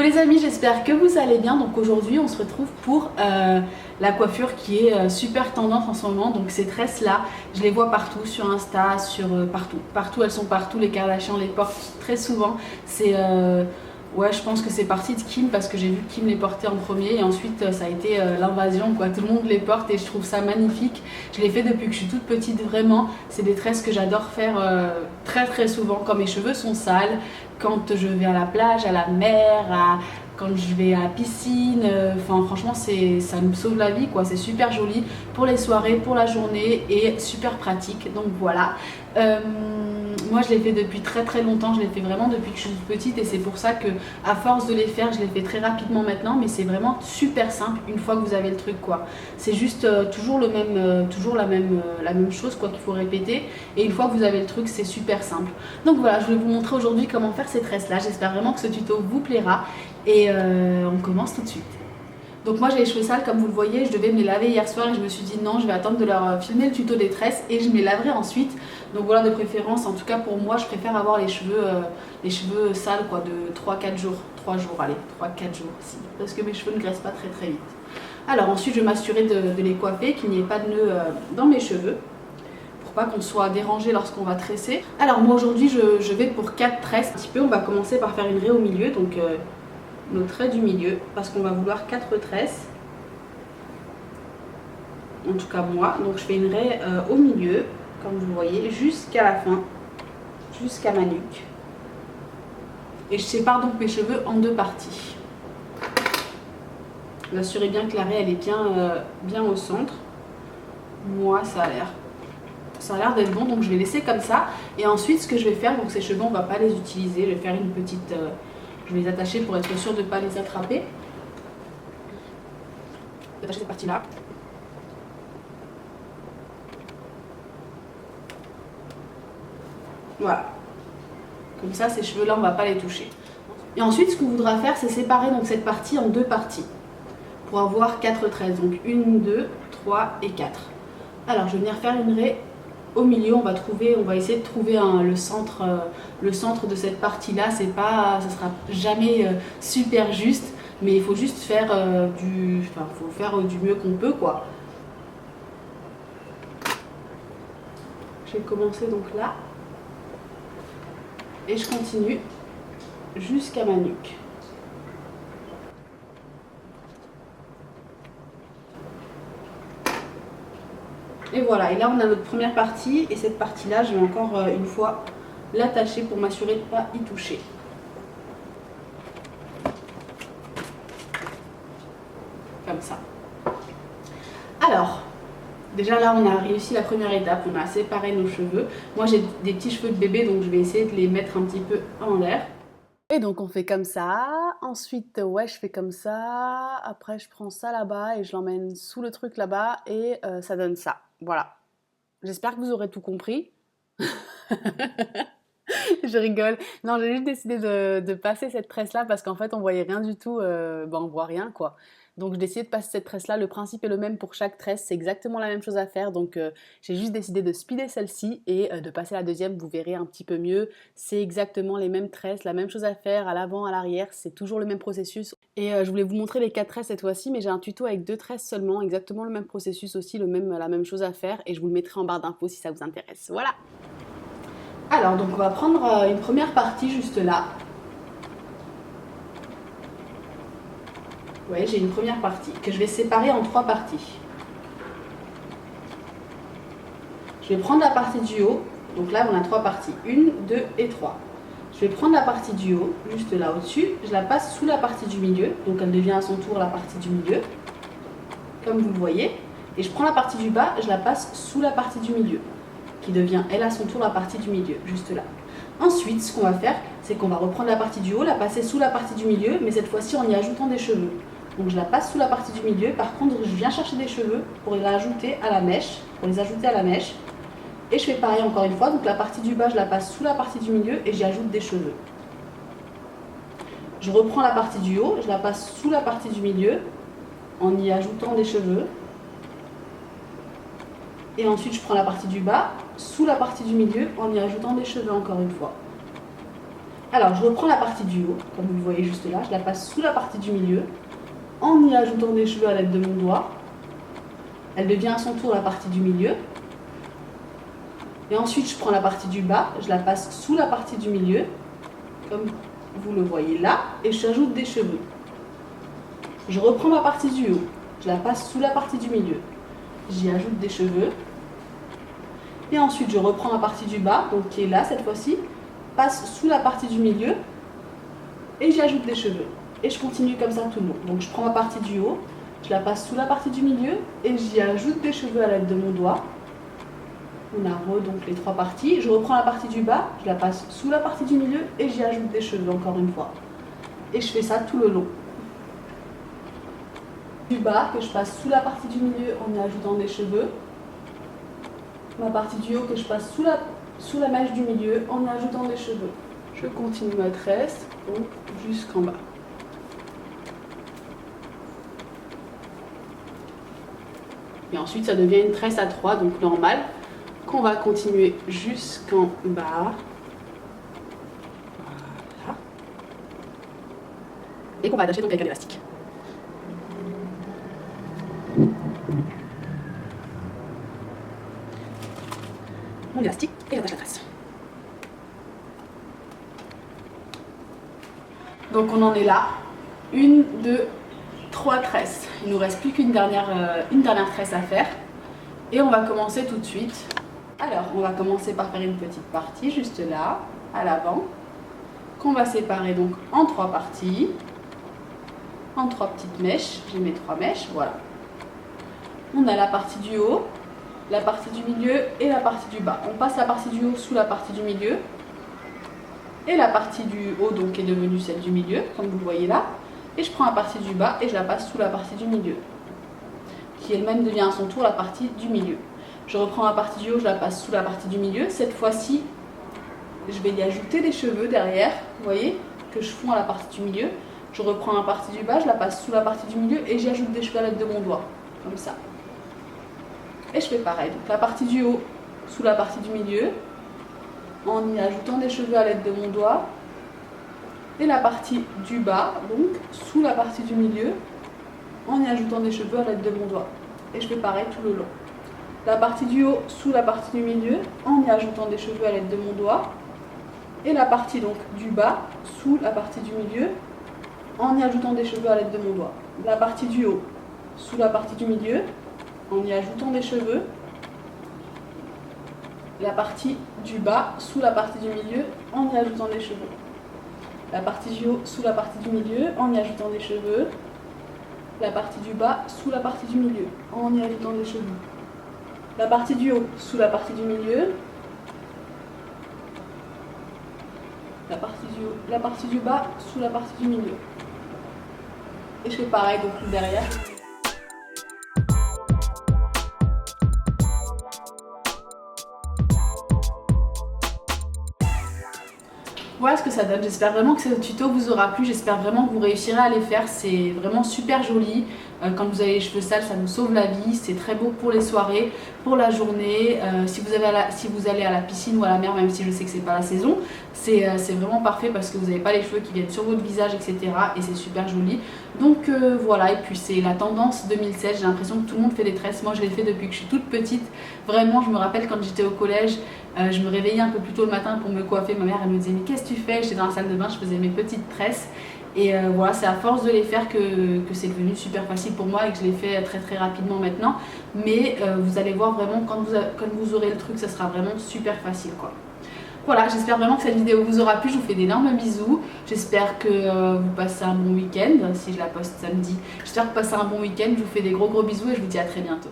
les amis, j'espère que vous allez bien. Donc aujourd'hui on se retrouve pour la coiffure qui est super tendance en ce moment. Donc ces tresses là, je les vois partout sur Insta, sur partout, elles sont partout. Les Kardashians les portent très souvent. C'est ouais, je pense que c'est parti de Kim parce que j'ai vu Kim les porter en premier et ensuite ça a été l'invasion quoi. Tout le monde les porte et je trouve ça magnifique. Je les fais depuis que je suis toute petite vraiment. C'est des tresses que j'adore faire très souvent quand mes cheveux sont sales, quand je vais à la plage, à la mer, quand je vais à la piscine. Enfin franchement ça me sauve la vie quoi. C'est super joli pour les soirées, pour la journée et super pratique. Donc voilà. Moi je les fais depuis très longtemps, je les fais vraiment depuis que je suis petite et c'est pour ça que à force de les faire je les fais très rapidement maintenant, mais c'est vraiment super simple une fois que vous avez le truc quoi. C'est juste toujours la même chose quoi qu'il faut répéter et une fois que vous avez le truc c'est super simple. Donc voilà, je vais vous montrer aujourd'hui comment faire ces tresses là, j'espère vraiment que ce tuto vous plaira et on commence tout de suite. Donc moi j'ai les cheveux sales comme vous le voyez, je devais me les laver hier soir et je me suis dit non, je vais attendre de leur filmer le tuto des tresses et je me les laverai ensuite. Donc voilà, de préférence, en tout cas pour moi je préfère avoir les cheveux sales quoi, de 3-4 jours, 3 jours, allez, 3-4 jours si, parce que mes cheveux ne graissent pas très vite. Alors ensuite je vais m'assurer de les coiffer, qu'il n'y ait pas de nœud dans mes cheveux, pour pas qu'on soit dérangé lorsqu'on va tresser. Alors moi aujourd'hui je vais pour 4 tresses un petit peu, on va commencer par faire une raie au milieu, donc nos traits du milieu, parce qu'on va vouloir 4 tresses, en tout cas moi, donc je fais une raie au milieu, comme vous voyez, jusqu'à la fin, jusqu'à ma nuque, et je sépare donc mes cheveux en 2 parties. Vous assurez bien que la raie elle est bien au centre. Moi ça a l'air d'être bon, donc je vais laisser comme ça, et ensuite ce que je vais faire, donc ces cheveux on va pas les utiliser, je vais faire une petite je vais les attacher pour être sûr de ne pas les attraper. Je vais attacher cette partie là. Voilà. Comme ça, ces cheveux là on ne va pas les toucher. Et ensuite ce qu'on voudra faire c'est séparer donc cette partie en 2 parties. Pour avoir 4 tresses. Donc 1, 2, 3 et 4. Alors je vais venir faire une raie au milieu, on va essayer de trouver le centre de cette partie là. Ça sera jamais super juste, mais il faut juste faire du mieux qu'on peut quoi. Je vais commencer donc là et je continue jusqu'à ma nuque. Et voilà, et là on a notre première partie, et cette partie là je vais encore une fois l'attacher pour m'assurer de ne pas y toucher. Comme ça. Alors, déjà là on a réussi la première étape, on a séparé nos cheveux. Moi j'ai des petits cheveux de bébé donc je vais essayer de les mettre un petit peu en l'air. Et donc on fait comme ça, ensuite ouais je fais comme ça, après je prends ça là-bas et je l'emmène sous le truc là-bas et ça donne ça, voilà. J'espère que vous aurez tout compris. Je rigole. Non, j'ai juste décidé de passer cette tresse-là parce qu'en fait, on voyait rien du tout. On voit rien, quoi. Donc, j'ai décidé de passer cette tresse-là. Le principe est le même pour chaque tresse. C'est exactement la même chose à faire. Donc, j'ai juste décidé de speeder celle-ci et de passer la deuxième. Vous verrez un petit peu mieux. C'est exactement les mêmes tresses, la même chose à faire à l'avant, à l'arrière. C'est toujours le même processus. Et je voulais vous montrer les 4 tresses cette fois-ci, mais j'ai un tuto avec 2 tresses seulement. Exactement le même processus aussi, la même chose à faire. Et je vous le mettrai en barre d'infos si ça vous intéresse. Voilà! Alors, donc on va prendre une première partie juste là. Vous voyez, j'ai une première partie que je vais séparer en 3 parties. Je vais prendre la partie du haut. Donc là, on a 3 parties. 1, 2 et 3. Je vais prendre la partie du haut, juste là au-dessus. Je la passe sous la partie du milieu. Donc elle devient à son tour la partie du milieu. Comme vous le voyez. Et je prends la partie du bas, je la passe sous la partie du milieu. Qui devient, elle à son tour, la partie du milieu, juste là. Ensuite, ce qu'on va faire, c'est qu'on va reprendre la partie du haut, la passer sous la partie du milieu, mais cette fois-ci en y ajoutant des cheveux. Donc je la passe sous la partie du milieu, par contre je viens chercher des cheveux pour les ajouter à la mèche, et je fais pareil encore une fois, donc la partie du bas je la passe sous la partie du milieu et j'y ajoute des cheveux. Je reprends la partie du haut, je la passe sous la partie du milieu, en y ajoutant des cheveux. Et ensuite je prends la partie du bas, sous la partie du milieu, en y ajoutant des cheveux encore une fois. Alors, je reprends la partie du haut, comme vous le voyez juste là. Je la passe sous la partie du milieu, en y ajoutant des cheveux à l'aide de mon doigt. Elle devient à son tour la partie du milieu. Et ensuite, je prends la partie du bas, je la passe sous la partie du milieu, comme vous le voyez là, et j'ajoute des cheveux. Je reprends ma partie du haut, je la passe sous la partie du milieu. J'y ajoute des cheveux. Et ensuite, je reprends ma partie du bas, donc qui est là cette fois-ci, passe sous la partie du milieu, et j'y ajoute des cheveux. Et je continue comme ça tout le long. Donc je prends ma partie du haut, je la passe sous la partie du milieu, et j'y ajoute des cheveux à l'aide de mon doigt. On a donc les 3 parties. Je reprends la partie du bas, je la passe sous la partie du milieu et j'y ajoute des cheveux encore une fois. Et je fais ça tout le long. Du bas que je passe sous la partie du milieu en y ajoutant des cheveux. Ma partie du haut que je passe sous la mèche du milieu en y ajoutant des cheveux. Je continue ma tresse donc jusqu'en bas. Et ensuite ça devient une tresse à 3, donc normale. On va continuer jusqu'en bas. Voilà. Et qu'on va attacher donc avec un élastique. Mon élastique et j'attache la tresse. Donc on en est là. 1, 2, 3 tresses. Il ne nous reste plus qu'une dernière tresse à faire. Et on va commencer tout de suite. Alors, on va commencer par faire une petite partie juste là, à l'avant, qu'on va séparer donc en 3 parties, en 3 petites mèches. J'ai mes 3 mèches, voilà. On a la partie du haut, la partie du milieu et la partie du bas. On passe la partie du haut sous la partie du milieu et la partie du haut donc est devenue celle du milieu, comme vous le voyez là. Et je prends la partie du bas et je la passe sous la partie du milieu, qui elle-même devient à son tour la partie du milieu. Je reprends la partie du haut, je la passe sous la partie du milieu. Cette fois-ci, je vais y ajouter des cheveux derrière, vous voyez, que je fonds à la partie du milieu. Je reprends la partie du bas, je la passe sous la partie du milieu et j'y ajoute des cheveux à l'aide de mon doigt, comme ça. Et je fais pareil. Donc la partie du haut sous la partie du milieu, en y ajoutant des cheveux à l'aide de mon doigt. Et la partie du bas, donc sous la partie du milieu, en y ajoutant des cheveux à l'aide de mon doigt. Et je fais pareil tout le long. La partie du haut sous la partie du milieu en y ajoutant des cheveux à l'aide de mon doigt. Et la partie donc du bas sous la partie du milieu en y ajoutant des cheveux à l'aide de mon doigt. La partie du haut sous la partie du milieu en y ajoutant des cheveux. La partie du bas sous la partie du milieu en y ajoutant des cheveux. La partie du haut sous la partie du milieu en y ajoutant des cheveux. La partie du bas sous la partie du milieu en y ajoutant des cheveux. La partie du haut sous la partie du milieu, la partie du bas sous la partie du milieu. Et je fais pareil donc derrière. Voilà ce que ça donne. J'espère vraiment que ce tuto vous aura plu. J'espère vraiment que vous réussirez à les faire. C'est vraiment super joli. Quand vous avez les cheveux sales, ça vous sauve la vie. C'est très beau pour les soirées, pour la journée. Si vous allez à la piscine ou à la mer, même si je sais que c'est pas la saison, c'est vraiment parfait parce que vous n'avez pas les cheveux qui viennent sur votre visage, etc. Et c'est super joli. Donc voilà, et puis c'est la tendance 2016. J'ai l'impression que tout le monde fait des tresses. Moi, je l'ai fait depuis que je suis toute petite. Vraiment, je me rappelle quand j'étais au collège, je me réveillais un peu plus tôt le matin pour me coiffer. Ma mère, elle me disait, mais qu'est-ce que tu fais? J'étais dans la salle de bain, je faisais mes petites tresses. Et voilà, c'est à force de les faire que c'est devenu super facile pour moi et que je les fais très très rapidement maintenant. Mais vous allez voir vraiment, quand vous aurez le truc, ça sera vraiment super facile quoi. Voilà, j'espère vraiment que cette vidéo vous aura plu. Je vous fais d'énormes bisous. J'espère que vous passez un bon week-end, si je la poste samedi. J'espère que vous passez un bon week-end. Je vous fais des gros bisous et je vous dis à très bientôt.